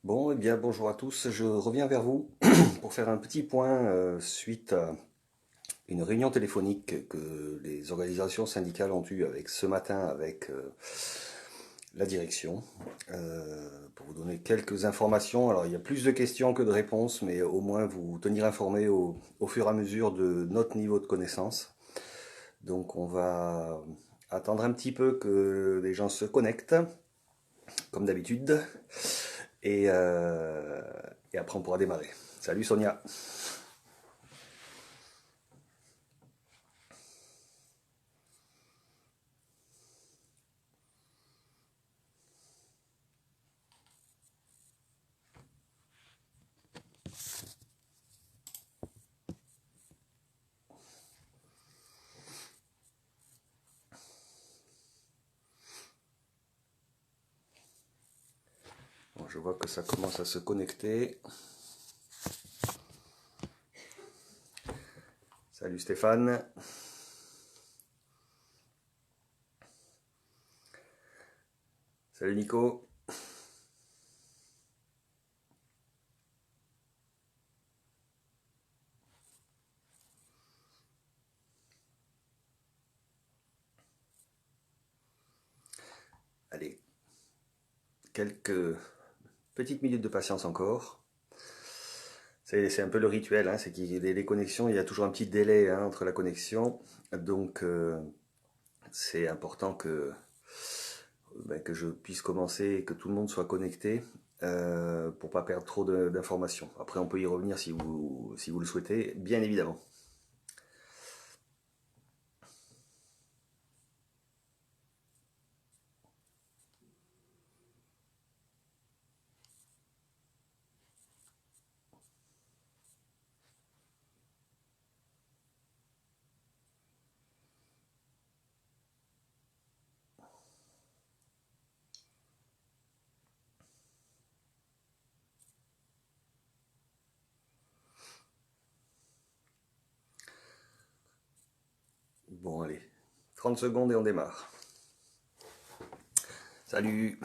Bon, eh bien, bonjour à tous. Je reviens vers vous pour faire un petit point suite à une réunion téléphonique que les organisations syndicales ont eue avec ce matin avec la direction. Pour vous donner quelques informations. Alors, il y a plus de questions que de réponses, mais au moins vous tenir informé au fur et à mesure de notre niveau de connaissance. Donc, on va attendre un petit peu que les gens se connectent, comme d'habitude. Et, euh, et après, on pourra démarrer. Salut Sonia. Bon, je vois que ça commence à se connecter. Salut Stéphane. Salut Nico. Allez, quelques petites minutes de patience encore. C'est un peu le rituel, hein, c'est qu'il les connexions, il y a toujours un petit délai hein, entre la connexion. Donc c'est important que je puisse commencer et que tout le monde soit connecté pour pas perdre trop d'informations. Après on peut y revenir si vous le souhaitez, bien évidemment. Bon allez, 30 secondes et on démarre. Salut.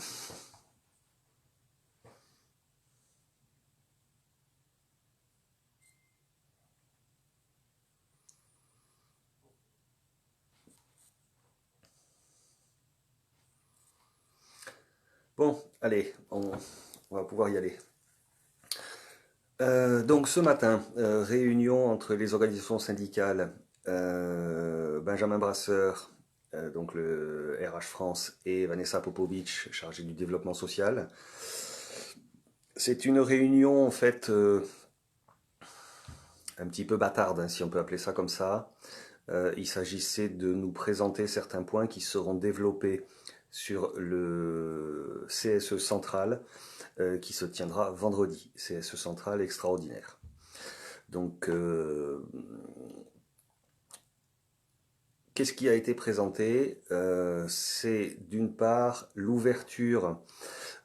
Bon, allez, on va pouvoir y aller. Donc ce matin, réunion entre les organisations syndicales, Benjamin Brasseur, donc le RH France, et Vanessa Popovic, chargée du développement social. C'est une réunion en fait un petit peu bâtarde, hein, si on peut appeler ça comme ça. Il s'agissait de nous présenter certains points qui seront développés sur le CSE central qui se tiendra vendredi. CSE central extraordinaire. Donc, qu'est-ce qui a été présenté? C'est d'une part l'ouverture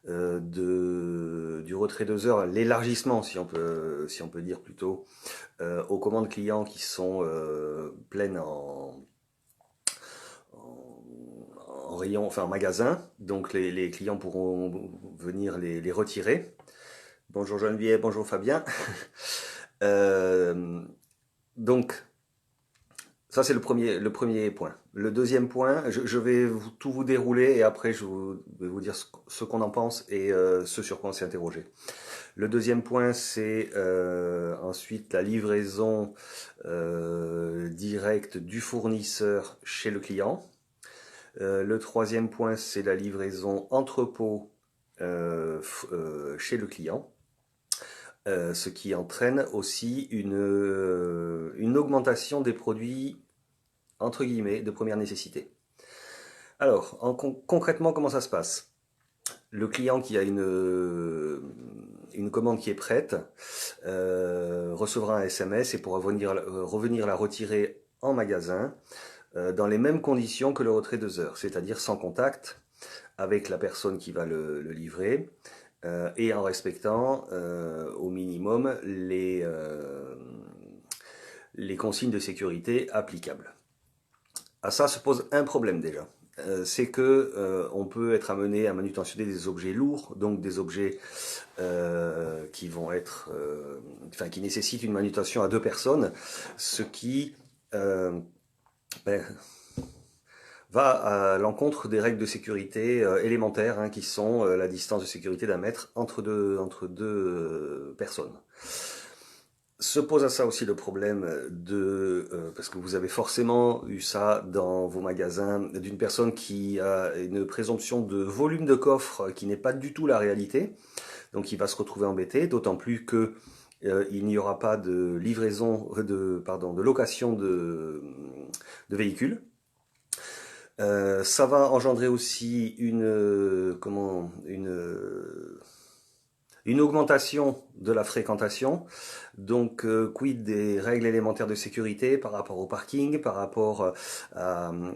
du retrait 2 heures, l'élargissement, si on peut dire plutôt, aux commandes clients qui sont pleines en rayon, enfin en magasin. Donc les clients pourront venir les retirer. Bonjour Geneviève, bonjour Fabien. Euh, donc ça, c'est le premier point. Le deuxième point, je vais tout vous dérouler et après, vais vous dire ce qu'on en pense et ce sur quoi on s'est interrogé. Le deuxième point, c'est ensuite la livraison directe du fournisseur chez le client. Le troisième point, c'est la livraison entrepôt chez le client. Ce qui entraîne aussi une augmentation des produits entre guillemets, de première nécessité. Alors, concrètement, comment ça se passe? Le client qui a une commande qui est prête recevra un SMS et pourra revenir la retirer en magasin dans les mêmes conditions que le retrait 2 heures, c'est-à-dire sans contact avec la personne qui va le livrer et en respectant au minimum les consignes de sécurité applicables. À ça se pose un problème déjà. c'est que on peut être amené à manutentionner des objets lourds, donc des objets qui vont être, enfin qui nécessitent une manutention à 2 personnes, ce qui ben, va à l'encontre des règles de sécurité élémentaires, hein, qui sont la distance de sécurité d'un mètre entre deux personnes. Se pose à ça aussi le problème parce que vous avez forcément eu ça dans vos magasins, d'une personne qui a une présomption de volume de coffre qui n'est pas du tout la réalité, donc il va se retrouver embêté, d'autant plus que il n'y aura pas de livraison, de location de véhicules. Ça va engendrer aussi une augmentation de la fréquentation. Donc, quid des règles élémentaires de sécurité par rapport au parking, par rapport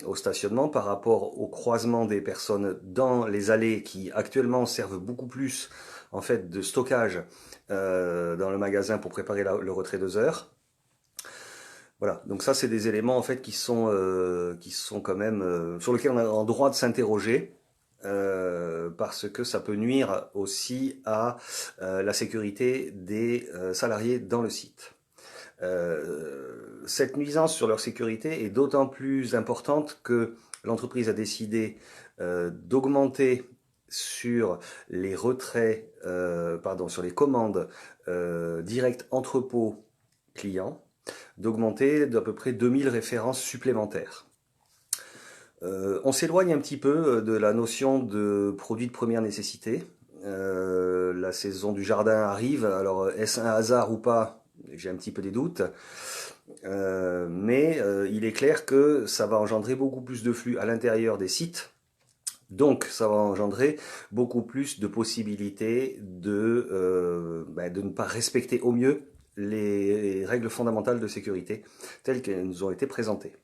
au stationnement, par rapport au croisement des personnes dans les allées qui actuellement servent beaucoup plus en fait de stockage dans le magasin pour préparer le retrait 2 heures. Voilà, donc ça c'est des éléments en fait qui sont quand même sur lesquels on a en droit de s'interroger parce que ça peut nuire aussi à la sécurité des salariés dans le site. Cette nuisance sur leur sécurité est d'autant plus importante que l'entreprise a décidé d'augmenter sur les retraits, sur les commandes directes entrepôt clients, d'augmenter d'à peu près 2000 références supplémentaires. On s'éloigne un petit peu de la notion de produits de première nécessité. La saison du jardin arrive, alors est-ce un hasard ou pas? J'ai un petit peu des doutes. Mais il est clair que ça va engendrer beaucoup plus de flux à l'intérieur des sites. Donc ça va engendrer beaucoup plus de possibilités de ne pas respecter au mieux les règles fondamentales de sécurité telles qu'elles nous ont été présentées.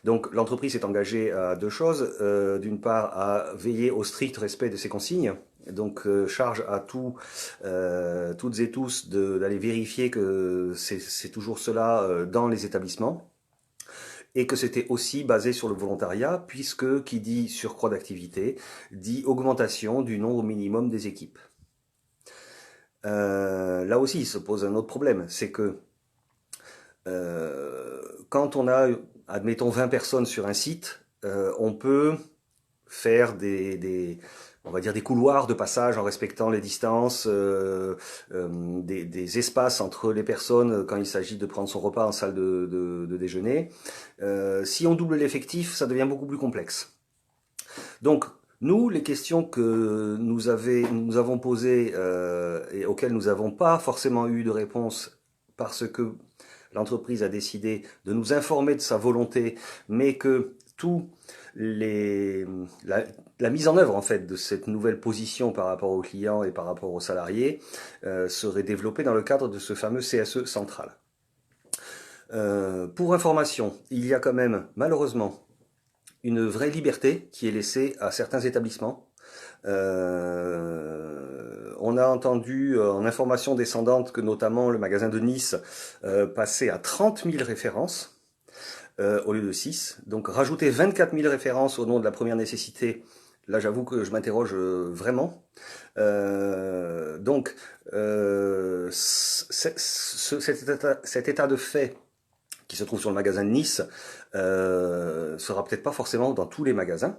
Donc l'entreprise est engagée à 2 choses. D'une part, à veiller au strict respect de ces consignes. Donc charge à toutes et tous d'aller vérifier que c'est toujours cela dans les établissements. Et que c'était aussi basé sur le volontariat, puisque qui dit surcroît d'activité, dit augmentation du nombre minimum des équipes. Là aussi, il se pose un autre problème, c'est que quand on a, admettons, 20 personnes sur un site, on peut faire on va dire des couloirs de passage en respectant les distances, des espaces entre les personnes quand il s'agit de prendre son repas en salle de déjeuner. Si on double l'effectif, ça devient beaucoup plus complexe. Donc, nous, les questions que nous avons posées et auxquelles nous n'avons pas forcément eu de réponse parce que l'entreprise a décidé de nous informer de sa volonté, mais que la mise en œuvre en fait de cette nouvelle position par rapport aux clients et par rapport aux salariés serait développée dans le cadre de ce fameux CSE central. Pour information, il y a quand même malheureusement une vraie liberté qui est laissée à certains établissements. On a entendu en information descendante que notamment le magasin de Nice passait à 30 000 références au lieu de 6. Donc rajouter 24 000 références au nom de la première nécessité, là j'avoue que je m'interroge vraiment. Cet état de fait qui se trouve sur le magasin de Nice sera peut-être pas forcément dans tous les magasins,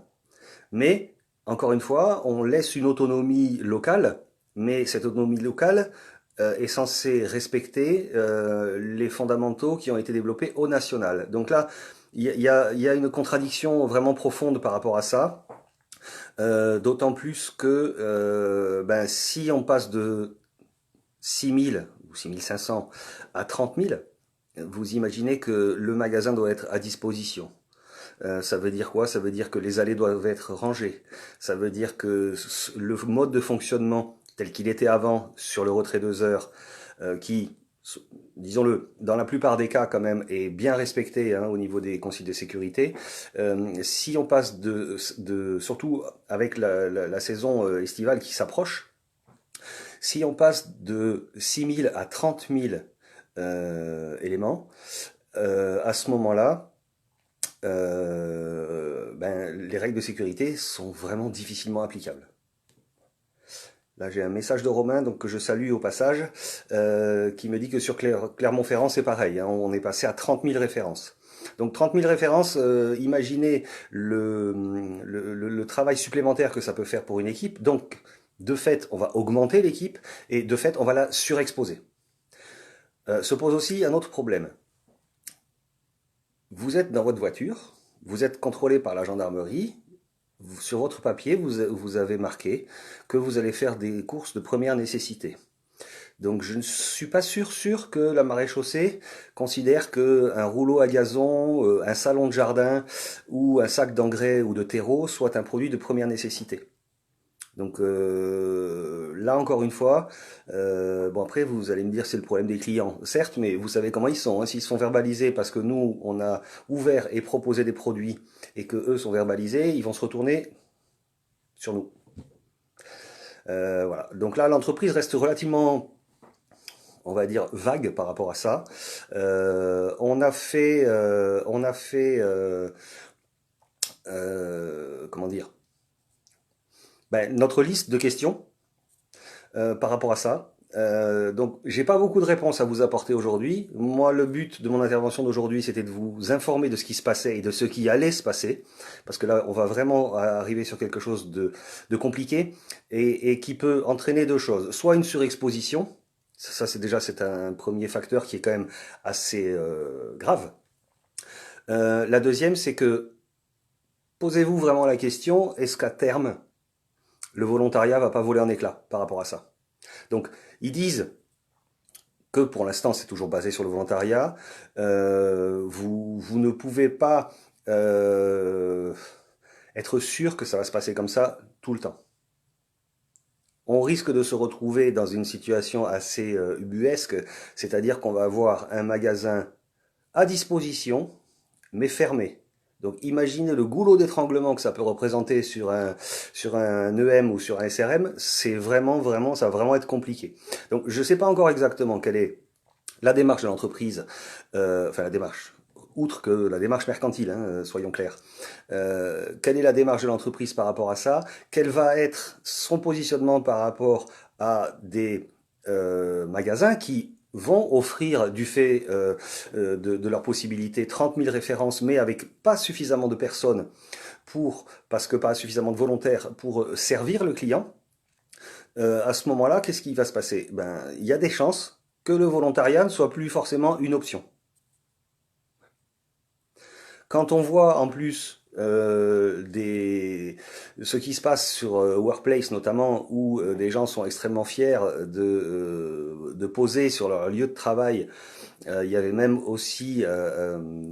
mais encore une fois, on laisse une autonomie locale, mais cette autonomie locale est censée respecter les fondamentaux qui ont été développés au national. Donc là, il y a une contradiction vraiment profonde par rapport à ça, d'autant plus que si on passe de 6 000 ou 6 500 à 30 000, vous imaginez que le magasin doit être à disposition. Ça veut dire quoi? Ça veut dire que les allées doivent être rangées. Ça veut dire que le mode de fonctionnement tel qu'il était avant sur le retrait 2 heures, qui, disons-le, dans la plupart des cas quand même, est bien respecté au niveau des consignes de sécurité. Si on passe surtout avec la saison estivale qui s'approche, si on passe de 6 000 à 30 000 éléments, à ce moment-là, les règles de sécurité sont vraiment difficilement applicables. Là, j'ai un message de Romain, donc que je salue au passage, qui me dit que sur Clermont-Ferrand, c'est pareil, hein, on est passé à 30 000 références. Donc 30 000 références, imaginez le travail supplémentaire que ça peut faire pour une équipe. Donc, de fait, on va augmenter l'équipe et de fait, on va la surexposer. Se pose aussi un autre problème. Vous êtes dans votre voiture, vous êtes contrôlé par la gendarmerie, sur votre papier, vous avez marqué que vous allez faire des courses de première nécessité. Donc je ne suis pas sûr que la maréchaussée considère qu'un rouleau à gazon, un salon de jardin ou un sac d'engrais ou de terreau soit un produit de première nécessité. Donc là encore une fois, bon après vous allez me dire c'est le problème des clients, certes, mais vous savez comment ils sont, hein, s'ils sont verbalisés parce que nous on a ouvert et proposé des produits et que eux sont verbalisés, ils vont se retourner sur nous. Voilà. Donc là l'entreprise reste relativement, on va dire, vague par rapport à ça. Comment dire, notre liste de questions par rapport à ça. Donc, j'ai pas beaucoup de réponses à vous apporter aujourd'hui. Moi, le but de mon intervention d'aujourd'hui, c'était de vous informer de ce qui se passait et de ce qui allait se passer, parce que là, on va vraiment arriver sur quelque chose de compliqué et qui peut entraîner deux choses. Soit une surexposition, ça c'est un premier facteur qui est quand même assez grave. La deuxième, c'est que posez-vous vraiment la question, est-ce qu'à terme, le volontariat va pas voler en éclats par rapport à ça? Donc, ils disent que pour l'instant, c'est toujours basé sur le volontariat. Vous ne pouvez pas être sûr que ça va se passer comme ça tout le temps. On risque de se retrouver dans une situation assez ubuesque, c'est-à-dire qu'on va avoir un magasin à disposition, mais fermé. Donc imaginez le goulot d'étranglement que ça peut représenter sur un EM ou sur un SRM, c'est vraiment, ça va vraiment être compliqué. Donc je ne sais pas encore exactement quelle est la démarche de l'entreprise, enfin la démarche, outre que la démarche mercantile, hein, soyons clairs. Quelle est la démarche de l'entreprise par rapport à ça? Quel va être son positionnement par rapport à des magasins qui vont offrir, du fait de leur possibilité, 30 000 références, mais avec pas suffisamment de personnes parce que pas suffisamment de volontaires pour servir le client. À ce moment-là, qu'est-ce qui va se passer? Il y a des chances que le volontariat ne soit plus forcément une option. Quand on voit en plus ce qui se passe sur Workplace notamment, où des gens sont extrêmement fiers de poser sur leur lieu de travail. Il y avait même aussi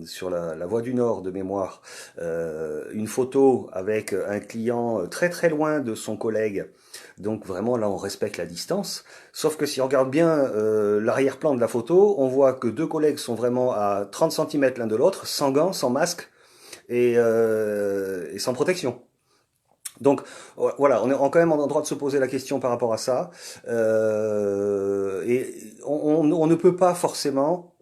sur la Voie du Nord de mémoire une photo avec un client très loin de son collègue. Donc vraiment là on respecte la distance. Sauf que si on regarde bien l'arrière-plan de la photo, on voit que deux collègues sont vraiment à 30 cm l'un de l'autre, sans gants, sans masque et sans protection. Donc voilà, on est quand même en droit de se poser la question par rapport à ça. Et on ne peut pas forcément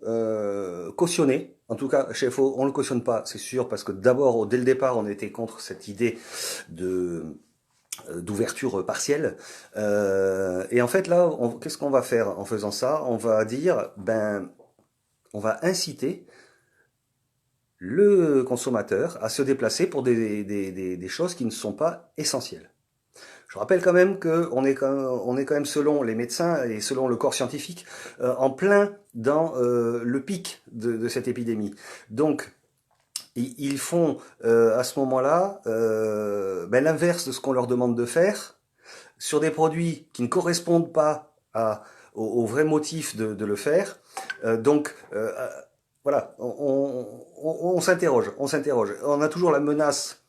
cautionner. En tout cas, chez FO, on ne le cautionne pas, c'est sûr, parce que d'abord, dès le départ, on était contre cette idée d'ouverture partielle. Et en fait, là, qu'est-ce qu'on va faire en faisant ça? On va dire, on va inciter le consommateur à se déplacer pour des choses qui ne sont pas essentielles. Je rappelle quand même qu'on est quand même, selon les médecins et selon le corps scientifique, en plein dans le pic de cette épidémie. Donc, ils font à ce moment-là l'inverse de ce qu'on leur demande de faire sur des produits qui ne correspondent pas au vrai motif de le faire. Donc, voilà, on s'interroge, on s'interroge. On a toujours la menace,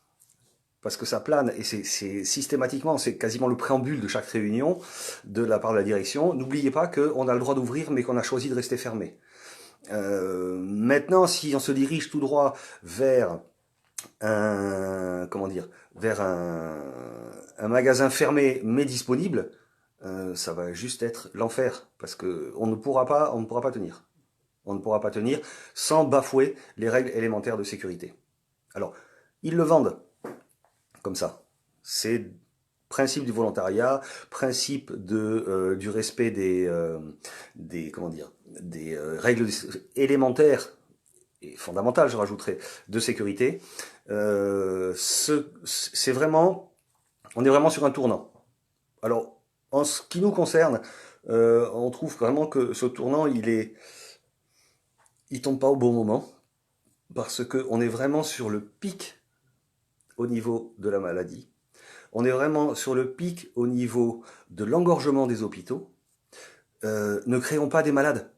parce que ça plane, et c'est systématiquement, c'est quasiment le préambule de chaque réunion de la part de la direction. N'oubliez pas qu'on a le droit d'ouvrir, mais qu'on a choisi de rester fermé. Maintenant, si on se dirige tout droit vers vers un magasin fermé mais disponible, ça va juste être l'enfer, parce que on ne pourra pas tenir. On ne pourra pas tenir sans bafouer les règles élémentaires de sécurité. Alors, ils le vendent comme ça. C'est principe du volontariat, principe du respect comment dire, des règles élémentaires et fondamentales, je rajouterais, de sécurité. C'est vraiment, on est vraiment sur un tournant. Alors, en ce qui nous concerne, on trouve vraiment que ce tournant, il tombe pas au bon moment, parce qu'on est vraiment sur le pic au niveau de la maladie. On est vraiment sur le pic au niveau de l'engorgement des hôpitaux. Ne créons pas des malades.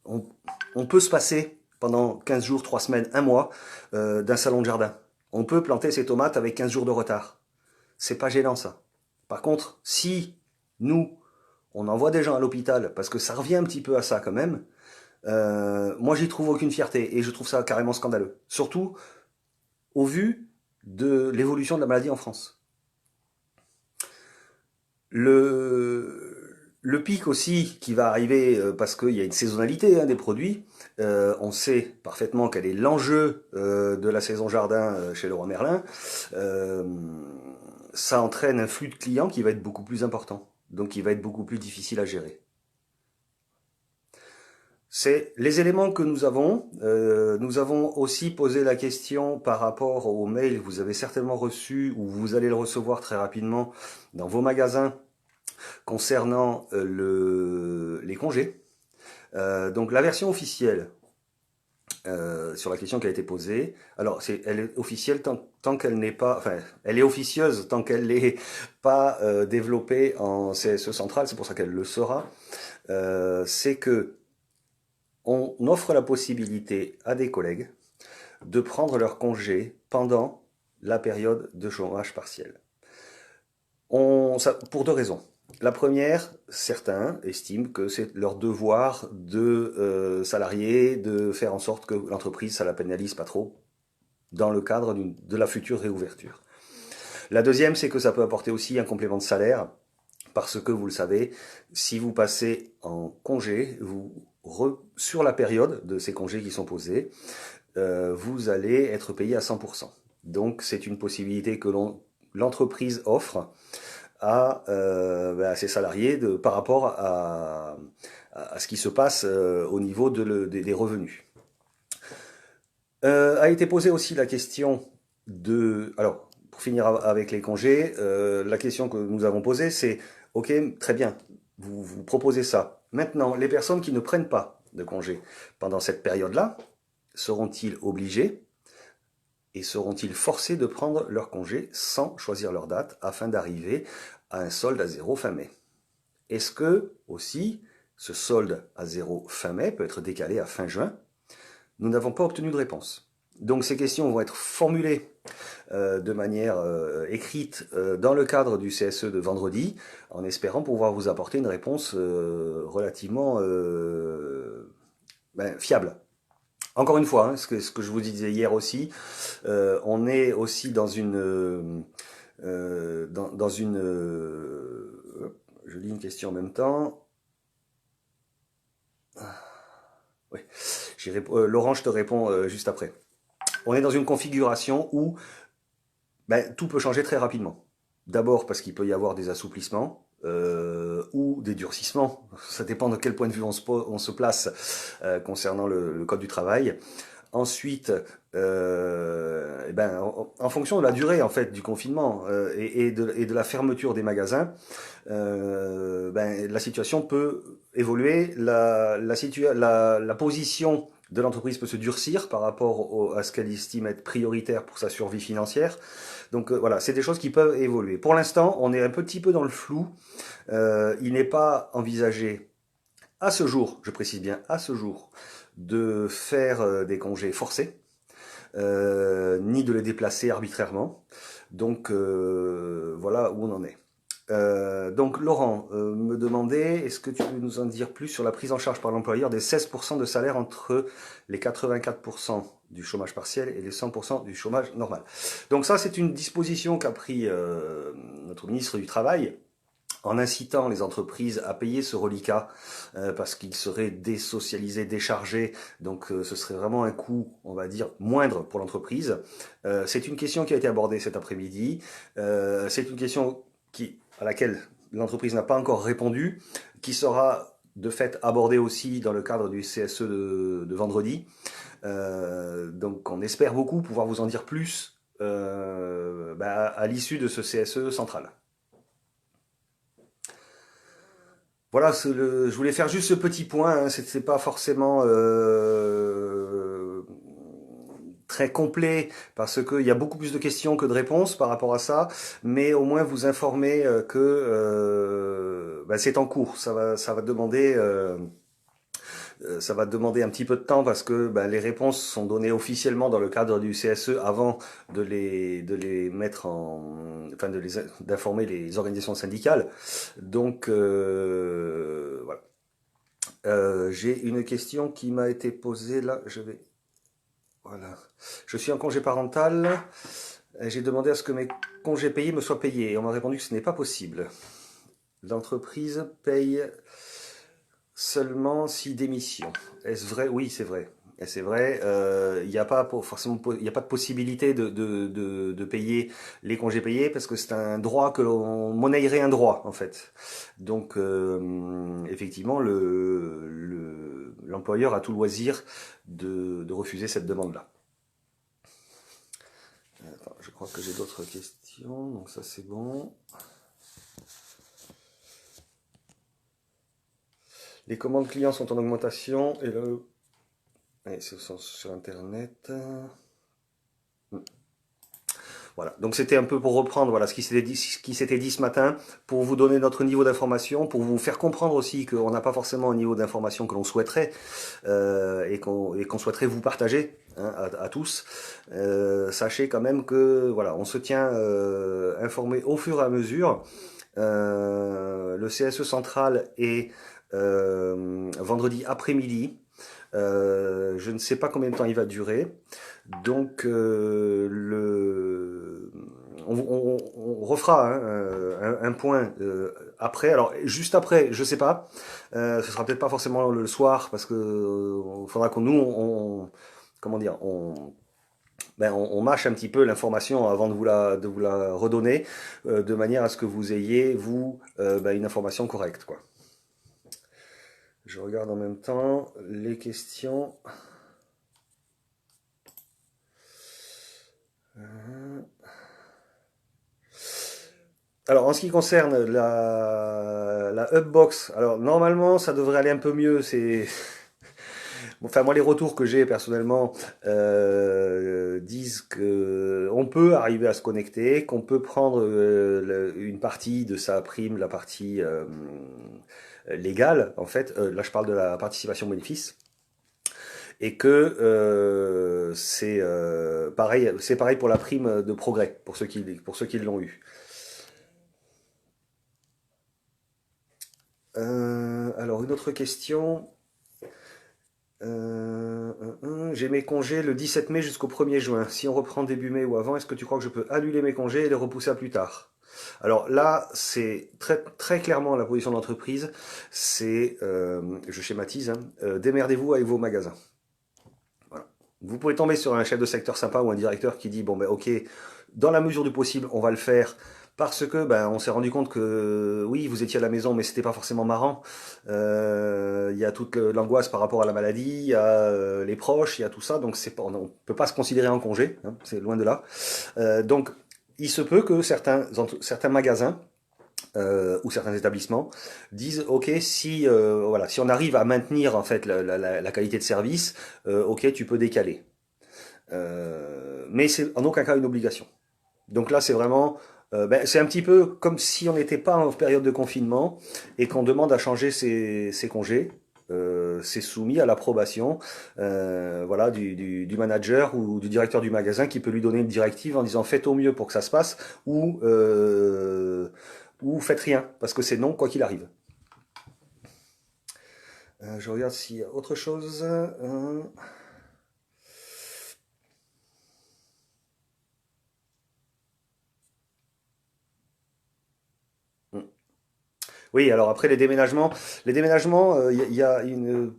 On peut se passer pendant 15 jours, 3 semaines, 1 mois d'un salon de jardin. On peut planter ses tomates avec 15 jours de retard. C'est pas gênant ça. Par contre, si nous, on envoie des gens à l'hôpital, parce que ça revient un petit peu à ça quand même, moi j'y trouve aucune fierté et je trouve ça carrément scandaleux. Surtout au vu de l'évolution de la maladie en France. Le pic aussi qui va arriver, parce qu'il y a une saisonnalité des produits, on sait parfaitement quel est l'enjeu de la saison jardin chez Leroy Merlin, ça entraîne un flux de clients qui va être beaucoup plus important, donc qui va être beaucoup plus difficile à gérer. C'est les éléments que nous avons. Nous avons aussi posé la question par rapport au mail que vous avez certainement reçu, ou vous allez le recevoir très rapidement dans vos magasins, concernant les congés. Donc la version officielle sur la question qui a été posée, alors elle est officielle tant qu'elle n'est pas, enfin elle est officieuse tant qu'elle n'est pas développée en CSE central, c'est pour ça qu'elle le sera, c'est que on offre la possibilité à des collègues de prendre leur congé pendant la période de chômage partiel. Pour 2 raisons. La première, certains estiment que c'est leur devoir de salariés de faire en sorte que l'entreprise, ça la pénalise pas trop dans le cadre de la future réouverture. La deuxième, c'est que ça peut apporter aussi un complément de salaire, parce que vous le savez, si vous passez en congé, sur la période de ces congés qui sont posés, vous allez être payé à 100%. Donc c'est une possibilité que l'entreprise offre à ses salariés par rapport à ce qui se passe au niveau des revenus. A été posée aussi la question alors, pour finir avec les congés, la question que nous avons posée, c'est, ok, très bien, vous proposez ça. Maintenant, les personnes qui ne prennent pas de congés pendant cette période-là, seront-ils obligés et seront-ils forcés de prendre leur congé sans choisir leur date afin d'arriver à un solde à 0 fin mai? Est-ce que, aussi, ce solde à 0 fin mai peut être décalé à fin juin? Nous n'avons pas obtenu de réponse. Donc ces questions vont être formulées de manière écrite dans le cadre du CSE de vendredi, en espérant pouvoir vous apporter une réponse relativement fiable. Encore une fois, ce que je vous disais hier aussi, on est aussi dans une je lis une question en même temps. Oui, Laurent, je te réponds juste après. On est dans une configuration où tout peut changer très rapidement. D'abord parce qu'il peut y avoir des assouplissements ou des durcissements. Ça dépend de quel point de vue on se place concernant le code du travail. Ensuite, en fonction de la durée en fait du confinement et de la fermeture des magasins, la situation peut évoluer, la position de l'entreprise peut se durcir par rapport à ce qu'elle estime être prioritaire pour sa survie financière. Donc voilà, c'est des choses qui peuvent évoluer. Pour l'instant, on est un petit peu dans le flou. Il n'est pas envisagé à ce jour, je précise bien à ce jour, de faire des congés forcés, ni de les déplacer arbitrairement. Donc voilà où on en est. Donc Laurent me demandait, est-ce que tu peux nous en dire plus sur la prise en charge par l'employeur des 16% de salaire entre les 84% du chômage partiel et les 100% du chômage normal. Donc ça, c'est une disposition qu'a pris notre ministre du Travail en incitant les entreprises à payer ce reliquat parce qu'il serait désocialisé, déchargé, donc ce serait vraiment un coût, on va dire, moindre pour l'entreprise. C'est une question qui a été abordée cet après-midi. C'est une question à laquelle l'entreprise n'a pas encore répondu, qui sera de fait abordée aussi dans le cadre du CSE de vendredi. Donc on espère beaucoup pouvoir vous en dire plus à l'issue de ce CSE central. Voilà, je voulais faire juste ce petit point, hein, c'est pas forcément très complet parce qu'il y a beaucoup plus de questions que de réponses par rapport à ça, mais au moins vous informer que c'est en cours, ça va demander un petit peu de temps parce que les réponses sont données officiellement dans le cadre du CSE avant de les mettre enfin d'informer les organisations syndicales. Donc voilà. J'ai une question qui m'a été posée là. Voilà. Je suis en congé parental. J'ai demandé à ce que mes congés payés me soient payés et on m'a répondu que ce n'est pas possible. L'entreprise paye seulement si démission. Est-ce vrai? Oui, c'est vrai. Et c'est vrai, il n'y a pas forcément, il y a pas de possibilité de payer les congés payés parce que c'est un droit que l'on monnayerait un droit en fait. Donc effectivement, l'employeur a tout loisir de refuser cette demande-là. Attends, je crois que j'ai d'autres questions, donc ça c'est bon. Les commandes clients sont en augmentation et le et ce sont sur Internet. Voilà. Donc c'était un peu pour reprendre voilà, ce qui s'était dit ce matin, pour vous donner notre niveau d'information, pour vous faire comprendre aussi qu'on n'a pas forcément un niveau d'information que l'on souhaiterait et qu'on souhaiterait vous partager hein, à tous. Sachez quand même que voilà, on se tient informé au fur et à mesure. Le CSE central est vendredi après-midi. Je ne sais pas combien de temps il va durer. Donc, on refera hein, un point après. Alors, juste après, je sais pas. Ce sera peut-être pas forcément le soir parce que faudra qu'on nous, comment dire, on mâche un petit peu l'information avant de vous la redonner, de manière à ce que vous ayez, vous, une information correcte, quoi. Je regarde en même temps les questions. Alors, en ce qui concerne la Hubbox, alors normalement, ça devrait aller un peu mieux. Enfin, moi, les retours que j'ai personnellement disent que on peut arriver à se connecter, qu'on peut prendre une partie de sa prime, la partie légale, en fait. Là, je parle de la participation bénéfice. Et que c'est pareil pour la prime de progrès, pour ceux qui l'ont eu. Alors, une autre question. J'ai mes congés le 17 mai jusqu'au 1er juin. Si on reprend début mai ou avant, est-ce que tu crois que je peux annuler mes congés et les repousser à plus tard? Alors là, c'est très, très clairement la position de l'entreprise. C'est, je schématise, hein, démerdez-vous avec vos magasins. Voilà. Vous pouvez tomber sur un chef de secteur sympa ou un directeur qui dit, bon ben ok, dans la mesure du possible, on va le faire parce que on s'est rendu compte que oui, vous étiez à la maison, mais c'était pas forcément marrant. Il y a toute l'angoisse par rapport à la maladie, il y a les proches, il y a tout ça, donc on peut pas se considérer en congé, hein, c'est loin de là. Donc il se peut que certains magasins ou certains établissements disent ok si voilà si on arrive à maintenir en fait la qualité de service, ok tu peux décaler. Mais c'est en aucun cas une obligation. Donc là, c'est vraiment, c'est un petit peu comme si on n'était pas en période de confinement et qu'on demande à changer ses congés. C'est soumis à l'approbation voilà, du manager ou du directeur du magasin qui peut lui donner une directive en disant faites au mieux pour que ça se passe ou faites rien parce que c'est non quoi qu'il arrive. Je regarde s'il y a autre chose. Oui, alors après les déménagements, il y a une,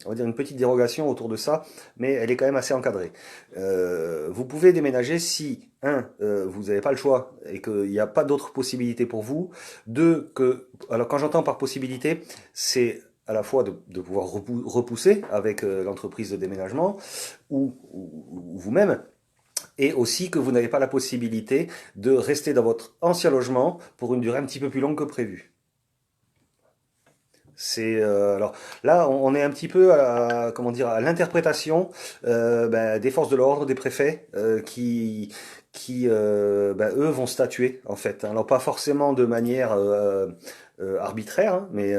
on va dire une petite dérogation autour de ça, mais elle est quand même assez encadrée. Vous pouvez déménager si, vous n'avez pas le choix et qu'il n'y a pas d'autres possibilités pour vous. Deux, alors quand j'entends par possibilité, c'est à la fois de pouvoir repousser avec l'entreprise de déménagement ou vous-même, et aussi que vous n'avez pas la possibilité de rester dans votre ancien logement pour une durée un petit peu plus longue que prévu. C'est alors là, on est un petit peu à, comment dire, à l'interprétation des forces de l'ordre, des préfets, qui eux vont statuer en fait. Alors pas forcément de manière arbitraire, hein, mais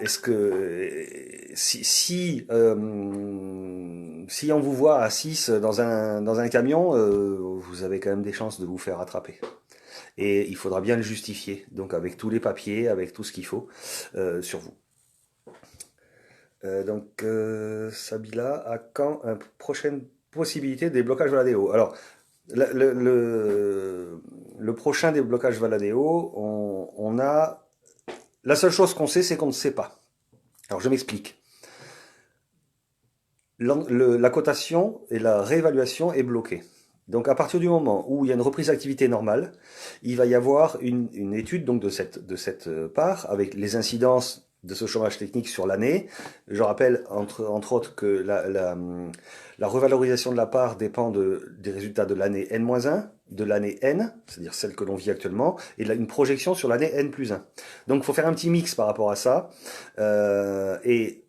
est-ce que si on vous voit à 6 dans un camion, vous avez quand même des chances de vous faire attraper. Et il faudra bien le justifier, donc avec tous les papiers, avec tout ce qu'il faut sur vous. Sabila, à quand une prochaine possibilité de déblocage Valadeo? Alors, le prochain déblocage Valadeo, on a... La seule chose qu'on sait, c'est qu'on ne sait pas. Alors, je m'explique. La cotation et la réévaluation est bloquée. Donc à partir du moment où il y a une reprise d'activité normale, il va y avoir une étude donc de cette part avec les incidences de ce chômage technique sur l'année. Je rappelle entre autres que la revalorisation de la part dépend des résultats de l'année N-1, de l'année N, c'est-à-dire celle que l'on vit actuellement, et une projection sur l'année N+1. Donc il faut faire un petit mix par rapport à ça. Et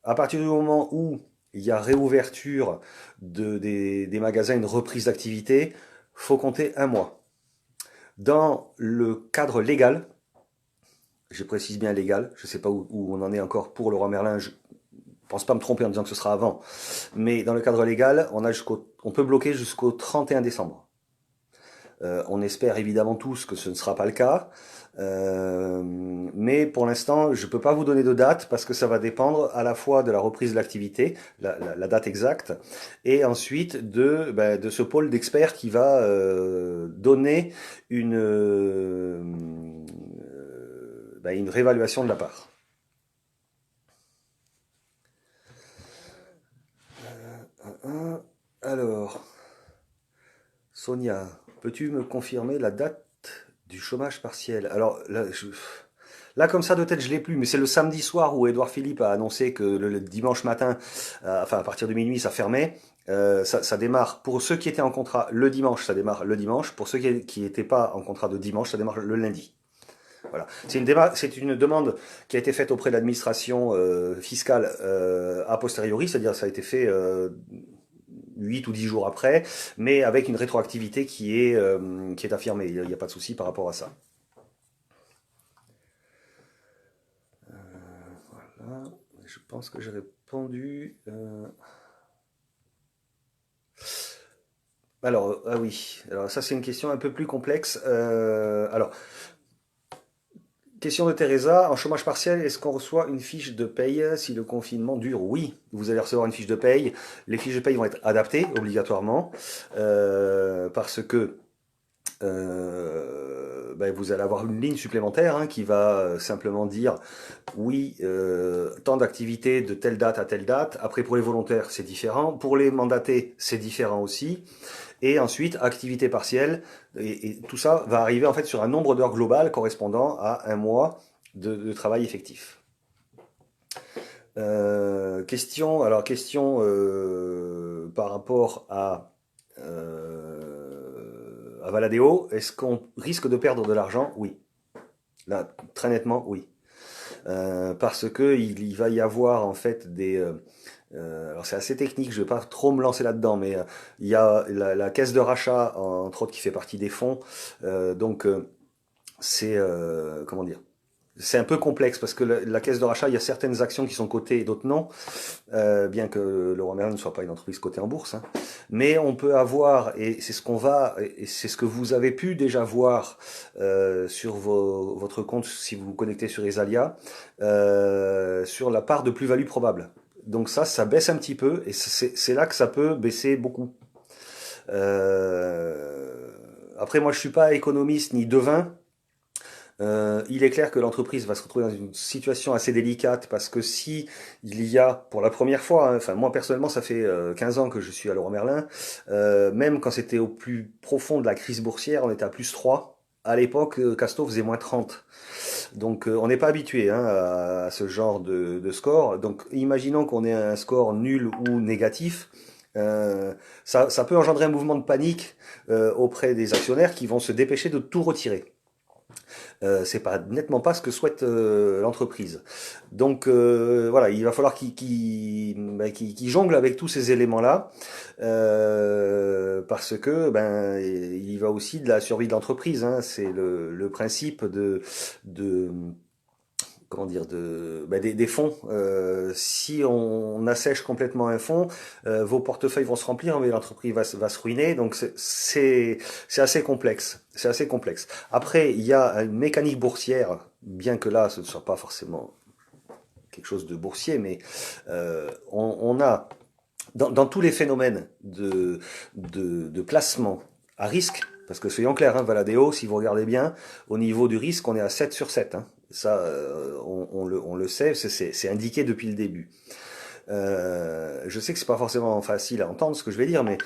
à partir du moment où il y a réouverture des magasins, une reprise d'activité, faut compter un mois. Dans le cadre légal, je précise bien légal, je ne sais pas où on en est encore pour Leroy Merlin, je ne pense pas me tromper en disant que ce sera avant, mais dans le cadre légal, on peut bloquer jusqu'au 31 décembre. On espère évidemment tous que ce ne sera pas le cas. Mais pour l'instant, je ne peux pas vous donner de date parce que ça va dépendre à la fois de la reprise de l'activité, la date exacte, et ensuite de ce pôle d'experts qui va donner une réévaluation de la part. Alors, Sonia, peux-tu me confirmer la date du chômage partiel? Alors là, comme ça de tête, je l'ai plus, mais c'est le samedi soir où Édouard Philippe a annoncé que le dimanche matin, enfin à partir de minuit, ça fermait. Ça démarre pour ceux qui étaient en contrat le dimanche, ça démarre le dimanche. Pour ceux qui n'étaient pas en contrat de dimanche, ça démarre le lundi. Voilà. C'est une demande qui a été faite auprès de l'administration fiscale a posteriori, c'est-à-dire ça a été fait 8 ou 10 jours après, mais avec une rétroactivité qui est affirmée. Il n'y a pas de souci par rapport à ça. Voilà. Je pense que j'ai répondu. Alors, ah oui, alors ça c'est une question un peu plus complexe. Alors, question de Teresa, en chômage partiel, est-ce qu'on reçoit une fiche de paye si le confinement dure? Oui, vous allez recevoir une fiche de paye. Les fiches de paye vont être adaptées obligatoirement parce que vous allez avoir une ligne supplémentaire qui va simplement dire oui, temps d'activité de telle date à telle date. Après, pour les volontaires, c'est différent. Pour les mandatés, c'est différent aussi. Et ensuite, activité partielle. Et tout ça va arriver en fait sur un nombre d'heures global correspondant à un mois de travail effectif. Question par rapport à Valadeo, est-ce qu'on risque de perdre de l'argent? Oui. Là, très nettement, oui. Parce que il va y avoir en fait alors c'est assez technique, je ne vais pas trop me lancer là-dedans, mais il y a la caisse de rachat, entre autres, qui fait partie des fonds. C'est comment dire? C'est un peu complexe parce que la caisse de rachat, il y a certaines actions qui sont cotées et d'autres non, bien que Leroy Merlin ne soit pas une entreprise cotée en bourse. Mais on peut avoir, et c'est ce que vous avez pu déjà voir sur votre compte si vous vous connectez sur Esalia, sur la part de plus-value probable. Donc ça baisse un petit peu, et c'est là que ça peut baisser beaucoup. Après, moi, je suis pas économiste ni devin. Il est clair que l'entreprise va se retrouver dans une situation assez délicate parce que si il y a, pour la première fois, hein, enfin moi personnellement ça fait 15 ans que je suis à Leroy Merlin, même quand c'était au plus profond de la crise boursière, on était à +3. À l'époque, Casto faisait -30. Donc on n'est pas habitué hein, à ce genre de score. Donc imaginons qu'on ait un score nul ou négatif. Ça peut engendrer un mouvement de panique auprès des actionnaires qui vont se dépêcher de tout retirer. C'est pas nettement pas ce que souhaite l'entreprise. Donc voilà, il va falloir qu'il jongle avec tous ces éléments-là, parce que ben il va aussi de la survie de l'entreprise. Hein. C'est le principe de comment dire des fonds. Si on assèche complètement un fonds, vos portefeuilles vont se remplir, mais l'entreprise va se ruiner. Donc c'est assez complexe. C'est assez complexe. Après, il y a une mécanique boursière, bien que là, ce ne soit pas forcément quelque chose de boursier, mais on a dans tous les phénomènes de placement à risque, parce que soyons clairs, hein, Valadeo, si vous regardez bien, au niveau du risque, on est à 7 sur 7. Hein. Ça, on le sait, c'est indiqué depuis le début. Je sais que c'est pas forcément facile à entendre ce que je vais dire, mais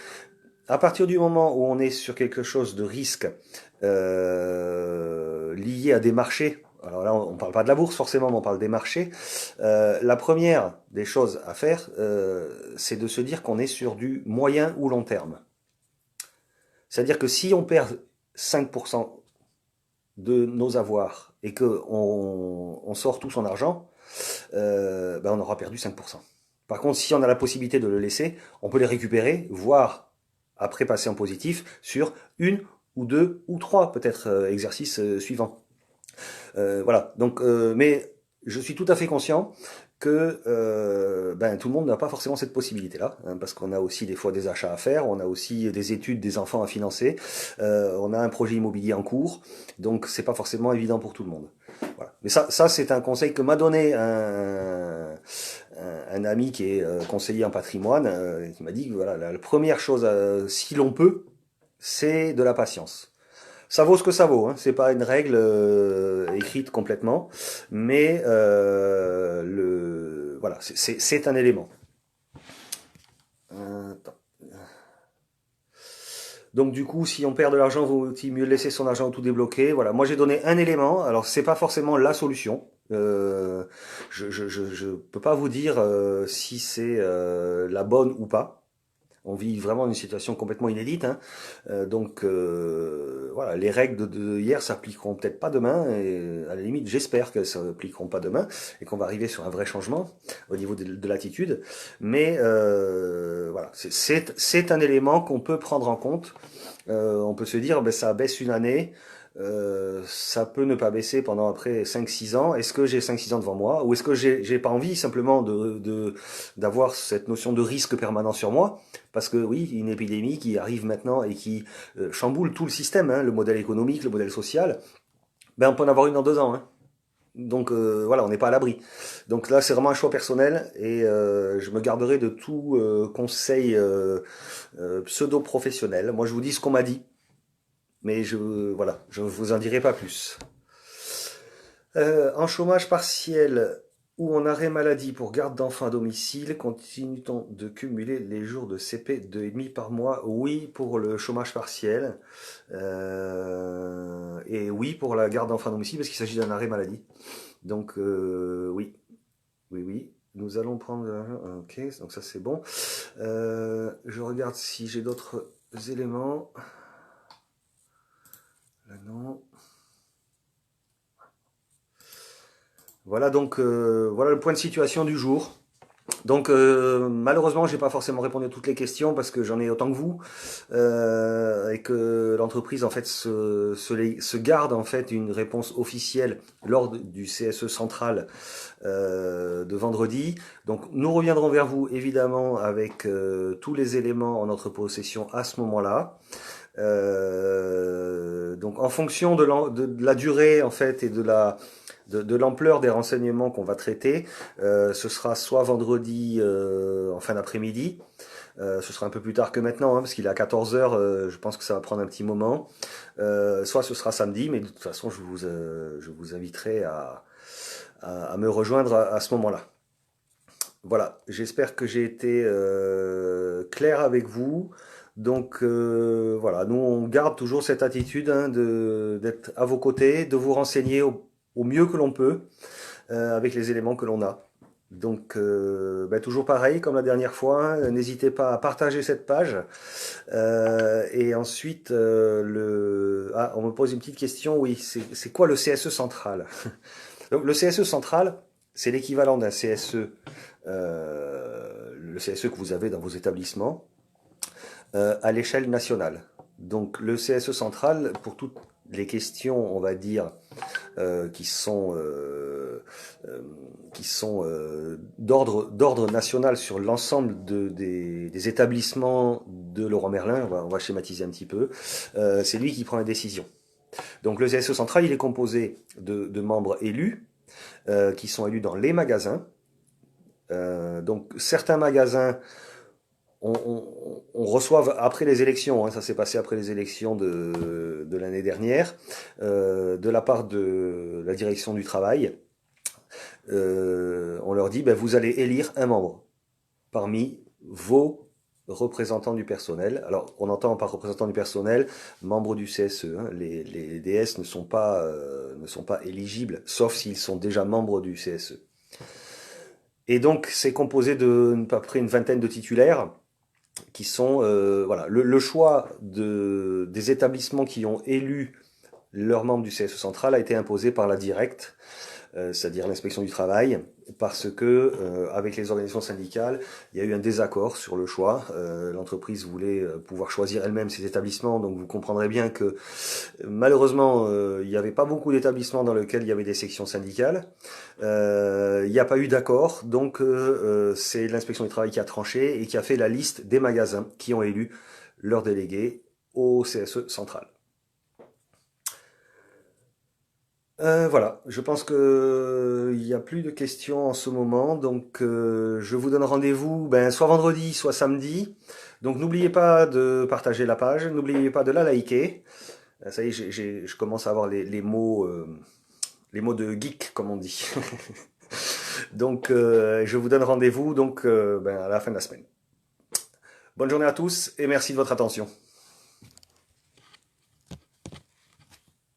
à partir du moment où on est sur quelque chose de risque lié à des marchés, alors là on parle pas de la bourse forcément, mais on parle des marchés, la première des choses à faire, c'est de se dire qu'on est sur du moyen ou long terme. C'est-à-dire que si on perd 5% de nos avoirs et qu'on sort tout son argent, ben on aura perdu 5%. Par contre, si on a la possibilité de le laisser, on peut les récupérer, voire après passer en positif sur une ou deux ou trois peut-être exercices suivants. Voilà. Donc, mais je suis tout à fait conscient que ben, tout le monde n'a pas forcément cette possibilité-là, hein, parce qu'on a aussi des fois des achats à faire, on a aussi des études des enfants à financer, on a un projet immobilier en cours, donc c'est pas forcément évident pour tout le monde. Voilà. Mais ça c'est un conseil que m'a donné un ami qui est conseiller en patrimoine, qui m'a dit que voilà, la première chose, si l'on peut, c'est de la patience. Ça vaut ce que ça vaut, hein. C'est pas une règle écrite complètement, mais voilà, c'est un élément. Attends. Donc du coup, si on perd de l'argent, vaut-il mieux laisser son argent tout débloqué. Voilà, moi j'ai donné un élément. Alors c'est pas forcément la solution. Je peux pas vous dire si c'est la bonne ou pas. On vit vraiment une situation complètement inédite, hein. Donc voilà, les règles de hier s'appliqueront peut-être pas demain, et à la limite j'espère qu'elles s'appliqueront pas demain, et qu'on va arriver sur un vrai changement au niveau de l'attitude. Mais voilà, c'est un élément qu'on peut prendre en compte. On peut se dire, ben, ça baisse une année, ça peut ne pas baisser pendant après 5-6 ans. Est-ce que j'ai 5-6 ans devant moi, ou est-ce que j'ai pas envie simplement d'avoir cette notion de risque permanent sur moi? Parce que oui, une épidémie qui arrive maintenant et qui chamboule tout le système, hein, le modèle économique, le modèle social, ben on peut en avoir une dans 2 ans. Hein. Donc voilà, on n'est pas à l'abri. Donc là, c'est vraiment un choix personnel, et je me garderai de tout conseil pseudo-professionnel. Moi, je vous dis ce qu'on m'a dit, mais voilà, je vous en dirai pas plus. En chômage partiel ou en arrêt maladie pour garde d'enfants à domicile, continue-t-on de cumuler les jours de CP 2,5 par mois? Oui, pour le chômage partiel. Et oui, pour la garde d'enfants à domicile, parce qu'il s'agit d'un arrêt maladie. Donc oui, oui, oui. Nous allons prendre... Ok, donc ça c'est bon. Je regarde si j'ai d'autres éléments. Là non. Voilà donc voilà le point de situation du jour. Donc malheureusement, j'ai pas forcément répondu à toutes les questions parce que j'en ai autant que vous, et que l'entreprise en fait se garde en fait une réponse officielle lors du CSE central de vendredi. Donc nous reviendrons vers vous évidemment avec tous les éléments en notre possession à ce moment-là. Donc en fonction de la durée en fait et de l'ampleur des renseignements qu'on va traiter, ce sera soit vendredi en fin d'après-midi, Ce sera un peu plus tard que maintenant, hein, parce qu'il est à 14 heures. Je pense que ça va prendre un petit moment. Soit ce sera samedi, mais de toute façon, je vous inviterai à me rejoindre à ce moment-là. Voilà, j'espère que j'ai été clair avec vous. Donc voilà, nous on garde toujours cette attitude, hein, d'être à vos côtés, de vous renseigner au mieux que l'on peut avec les éléments que l'on a. Donc ben, toujours pareil comme la dernière fois, hein, n'hésitez pas à partager cette page. Et ensuite, on me pose une petite question, oui, c'est quoi le CSE central? Donc le CSE central, c'est l'équivalent d'un CSE, le CSE que vous avez dans vos établissements, à l'échelle nationale. Donc le CSE central, pour toutes les questions, on va dire, qui sont d'ordre national sur l'ensemble des établissements de Leroy Merlin, on va schématiser un petit peu, c'est lui qui prend la décision. Donc le CSE central, il est composé de membres élus, qui sont élus dans les magasins. Donc certains magasins on reçoit après les élections, hein, ça s'est passé après les élections de l'année dernière, de la part de la direction du travail, on leur dit, ben, vous allez élire un membre parmi vos représentants du personnel. Alors, on entend par représentant du personnel, membres du CSE. Hein. Les DS ne sont pas éligibles, sauf s'ils sont déjà membres du CSE. Et donc, c'est composé de à peu près une vingtaine de titulaires qui sont voilà le choix des établissements qui ont élu leurs membres du CSE central a été imposé par la directe, c'est-à-dire l'inspection du travail, parce que avec les organisations syndicales, il y a eu un désaccord sur le choix. L'entreprise voulait pouvoir choisir elle-même ses établissements, donc vous comprendrez bien que malheureusement, il n'y avait pas beaucoup d'établissements dans lesquels il y avait des sections syndicales. Il n'y a pas eu d'accord, donc c'est l'inspection du travail qui a tranché et qui a fait la liste des magasins qui ont élu leurs délégués au CSE central. Voilà, je pense que il n'y a plus de questions en ce moment, donc je vous donne rendez-vous ben, soit vendredi, soit samedi. Donc n'oubliez pas de partager la page, n'oubliez pas de la liker. Ça y est, je commence à avoir les mots de geek, comme on dit. Donc je vous donne rendez-vous donc ben, à la fin de la semaine. Bonne journée à tous et merci de votre attention.